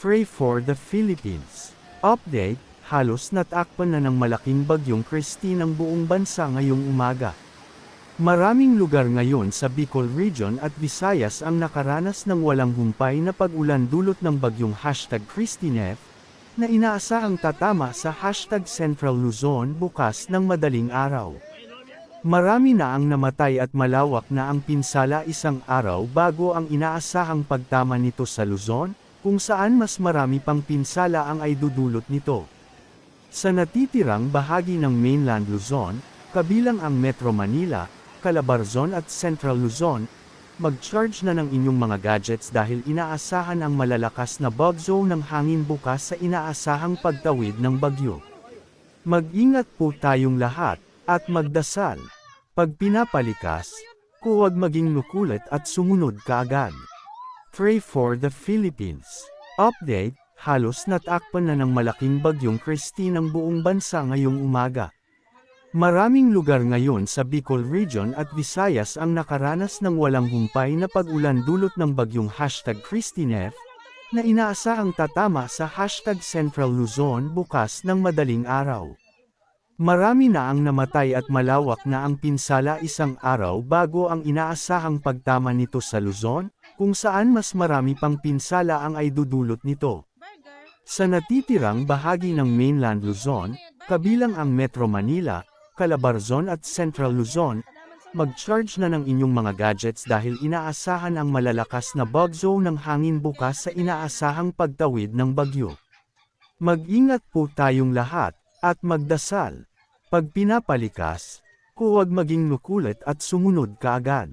Pray for the Philippines. Update, halos natakpan na ng malaking bagyong Christine ang buong bansa ngayong umaga. Maraming lugar ngayon sa Bicol Region at Visayas ang nakaranas ng walang humpay na pag-ulan dulot ng bagyong #Christine na inaasahang tatama sa #Central Luzon bukas ng madaling araw. Marami na ang namatay at malawak na ang pinsala isang araw bago ang inaasahang pagtama nito sa Luzon, kung saan mas marami pang pinsala ang ay dudulot nito. Sa natitirang bahagi ng mainland Luzon, kabilang ang Metro Manila, Calabarzon at Central Luzon, mag-charge na ng inyong mga gadgets dahil inaasahan ang malalakas na bagyo ng hangin bukas sa inaasahang pagtawid ng bagyo. Mag-ingat po tayong lahat, at magdasal. Pag pinapalikas, huwag maging nukulit at sumunod kaagad. Pray for the Philippines. Update, halos natakpan na ng malaking bagyong Christine ang buong bansa ngayong umaga. Maraming lugar ngayon sa Bicol Region at Visayas ang nakaranas ng walang humpay na pag-ulan dulot ng bagyong #Christine na inaasahang tatama sa #Central Luzon bukas ng madaling araw. Marami na ang namatay at malawak na ang pinsala isang araw bago ang inaasahang pagtama nito sa Luzon, kung saan mas marami pang pinsala ang ay dudulot nito. Sa natitirang bahagi ng mainland Luzon, kabilang ang Metro Manila, Calabarzon at Central Luzon, mag-charge na ng inyong mga gadgets dahil inaasahan ang malalakas na bagyo ng hangin bukas sa inaasahang pagtawid ng bagyo. Mag-ingat po tayong lahat, at magdasal. Pag pinapalikas, huwag maging nukulit at sumunod kaagad.